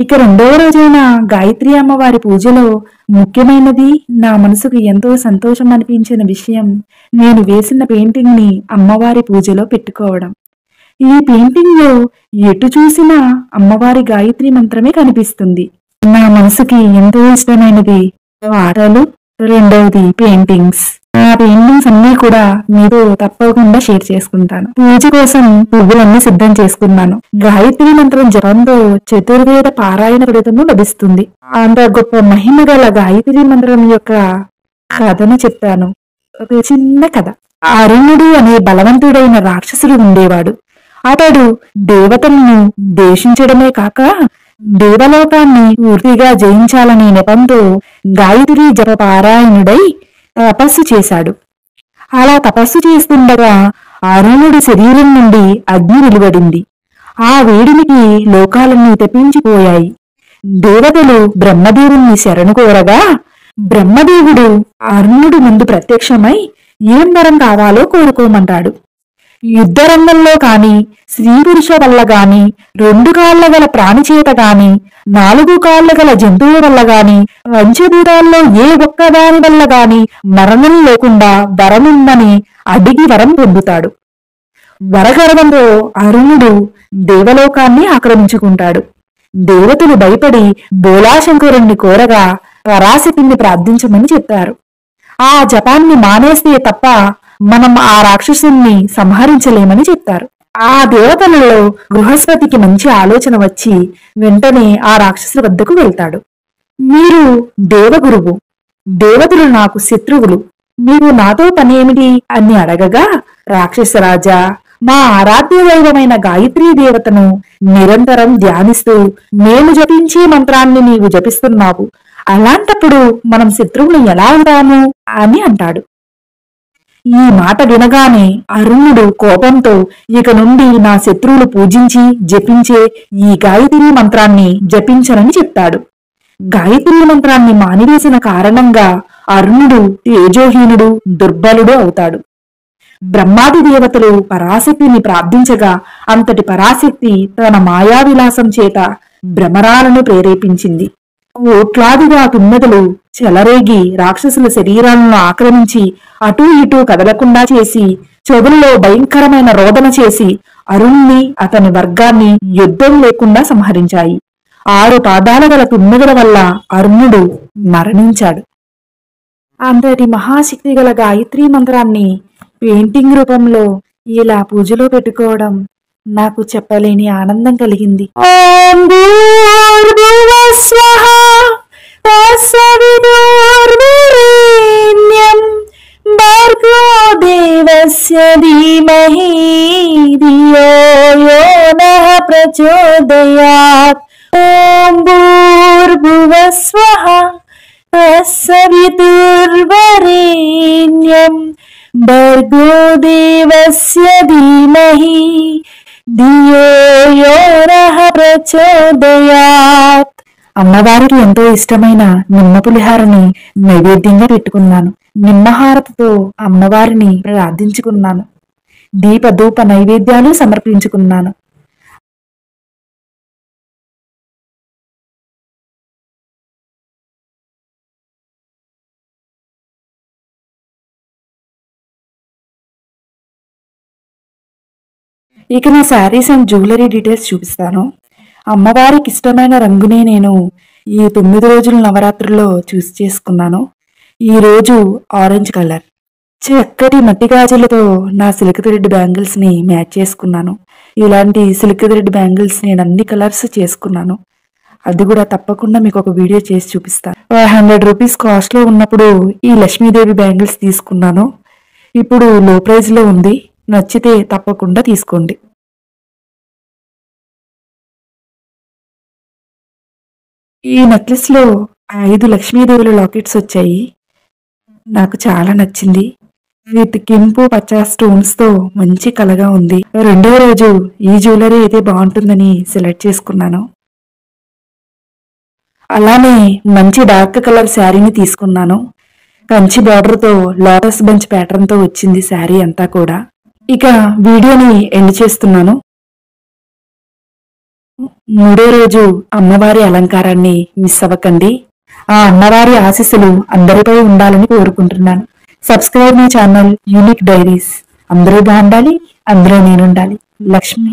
ఇక రెండవ రోజైన గాయత్రి అమ్మవారి పూజలో ముఖ్యమైనది, నా మనసుకు ఎంతో సంతోషం అనిపించిన విషయం నేను వేసిన పెయింటింగ్ ని అమ్మవారి పూజలో పెట్టుకోవడం. ఈ పెయింటింగ్ లో ఎటు చూసినా అమ్మవారి గాయత్రి మంత్రమే కనిపిస్తుంది. నా మనసుకి ఎంతో ఇష్టమైనది ఆటలు, రెండవది పెయింటింగ్స్. ఆ పెయింటింగ్స్ అన్ని కూడా మీతో తప్పకుండా షేర్ చేసుకుంటాను. పూజ కోసం పువ్వులన్నీ సిద్ధం చేసుకున్నాను. గాయత్రి మంత్రం జపంతో చతుర్వేద పారాయణ ఫలితము లభిస్తుంది. అంత గొప్ప మహిమ గల గాయత్రి మంత్రం యొక్క కథను చెప్తాను. ఒక చిన్న కథ. అరుణుడు అనే బలవంతుడైన రాక్షసుడు ఉండేవాడు. అతడు దేవతలను దేశించడమే కాక దేవలోకాన్ని పూర్తిగా జయించాలనే నెపంతో గాయత్రి జప పారాయణుడై తపస్సు చేశాడు. అలా తపస్సు చేస్తుండగా అరుణుడి శరీరం నుండి అగ్ని వెలువడింది. ఆ వేడినికి లోకాలన్నీ తప్పించిపోయాయి. దేవతలు బ్రహ్మదేవుణ్ణి శరణు కోరగా బ్రహ్మదేవుడు అరుణుడి ముందు ప్రత్యక్షమై ఏం వరం కావాలో కోరుకోమంటాడు. యుద్ధరంగంలో కాని, స్త్రీ పురుష వల్ల గాని, 2 కాళ్ల గల ప్రాణిచేత గాని, 4 కాళ్ల గల జంతువుల వల్ల గాని, పంచభూతాల్లో ఏ ఒక్కదాని వల్ల గాని మరణం లేకుండా వరముందని అడిగి వరం పొందుతాడు. వరగర్వంతో అరుణుడు దేవలోకాన్ని ఆక్రమించుకుంటాడు. దేవతలు భయపడి బోలాశంకరుణ్ణి కోరగా పరాశక్తిని ప్రార్థించమని చెప్పారు. ఆ జపాన్ని మానేస్తే తప్ప మనం ఆ రాక్షసుని సంహరించలేమని చెప్తారు. ఆ దేవతలలో బృహస్పతికి మంచి ఆలోచన వచ్చి వెంటనే ఆ రాక్షసుల వద్దకు వెళ్తాడు. మీరు దేవగురువు, దేవతలు నాకు శత్రువులు, మీరు నాతో పనేమిటి అని అడగగా, రాక్షసరాజా, మా ఆరాధ్య దైవమైన గాయత్రీ దేవతను నిరంతరం ధ్యానిస్తూ మేము జపించే మంత్రాన్ని నీవు జపిస్తున్నావు. అలాంటప్పుడు మనం శత్రువులు ఎలా అవుతాము అని అంటాడు. ఈ మాట వినగానే అరుణుడు కోపంతో ఇక నుండి నా శత్రువులు పూజించి జపించే ఈ గాయత్రి మంత్రాన్ని జపించనని చెప్తాడు. గాయత్రి మంత్రాన్ని మానివేసిన కారణంగా అరుణుడు తేజోహీనుడు, దుర్బలుడు అవుతాడు. బ్రహ్మాది దేవతలు పరాశక్తిని ప్రార్థించగా అంతటి పరాశక్తి తన మాయావిలాసం చేత భ్రమరాలను ప్రేరేపించింది. కోట్లాదిగా తుమ్మెదలు చెలరేగి రాక్షసుల శరీరాలను ఆక్రమించి అటూ ఇటూ కదలకుండా చేసి చెవుల్లో భయంకరమైన రోదన చేసి అరుణ్ణి అతని వర్గాన్ని యుద్ధం లేకుండా సంహరించాయి. 6 పాదాల గల తుమ్మెదల వల్ల అరుణుడు మరణించాడు. అంతటి మహాశక్తి గల గాయత్రి మంత్రాన్ని పెయింటింగ్ రూపంలో ఇలా పూజలో పెట్టుకోవడం నాకు చెప్పలేని ఆనందం కలిగింది. ఓం భూర్భువః స్వః తత్సవితుర్వరేణ్యం భర్గో దేవస్య ధీమహి ధియో యో నః ప్రచోదయాత్. ఓం భూర్భువః స్వః తత్సవితుర్వరేణ్యం భర్గో దేవస్య ధీమహి ధియో యో నః ప్రచోదయాత్. అమ్మవారికి ఎంతో ఇష్టమైన నిమ్మ పులిహారని నైవేద్యంగా పెట్టుకున్నాను. నిమ్మహారతితో అమ్మవారిని ప్రార్థించుకున్నాను. దీప ధూప నైవేద్యాలు సమర్పించుకున్నాను. ఇక నా శారీస్ అండ్ జ్యువెలరీ డీటెయిల్స్ చూపిస్తాను. అమ్మవారికి ఇష్టమైన రంగునే నేను ఈ 9 రోజుల నవరాత్రుల్లో చూస్ చేసుకున్నాను. ఈ రోజు ఆరెంజ్ కలర్. చక్కటి మట్టి గాజులతో నా సిల్క్ థ్రెడ్ బ్యాంగిల్స్ ని మ్యాచ్ చేసుకున్నాను. ఇలాంటి సిల్క్ థ్రెడ్ బ్యాంగిల్స్ నేను అన్ని కలర్స్ చేసుకున్నాను. అది కూడా తప్పకుండా మీకు ఒక వీడియో చేసి చూపిస్తాను. 100 రూపీస్ కాస్ట్ లో ఉన్నప్పుడు ఈ లక్ష్మీదేవి బ్యాంగిల్స్ తీసుకున్నాను. ఇప్పుడు లో ప్రైజ్ లో ఉంది. నచ్చితే తప్పకుండా తీసుకోండి. ఈ నెక్లెస్ లో 5 లక్ష్మీదేవుల లాకెట్స్ వచ్చాయి. నాకు చాలా నచ్చింది. విత్ కెంపు పచ్చ స్టోన్స్ తో మంచి కలగా ఉంది. రెండో రోజు ఈ జ్యువెలరీ అయితే బాగుంటుందని సెలెక్ట్ చేసుకున్నాను. అలానే మంచి డార్క్ కలర్ శారీని తీసుకున్నాను. కంచి బార్డర్ తో లోటస్ బంచ్ ప్యాటర్న్ తో వచ్చింది శారీ అంతా కూడా. ఇక వీడియోని ఎండ్ చేస్తున్నాను. మూడో రోజు అమ్మవారి అలంకారాన్ని మిస్ అవ్వకండి. ఆ అమ్మవారి ఆశీస్సులు అందరిపై ఉండాలని కోరుకుంటున్నాను. Subscribe my channel unique diaries. అందరూ బాగుండాలి, అందులో నేనుండాలి. లక్ష్మి.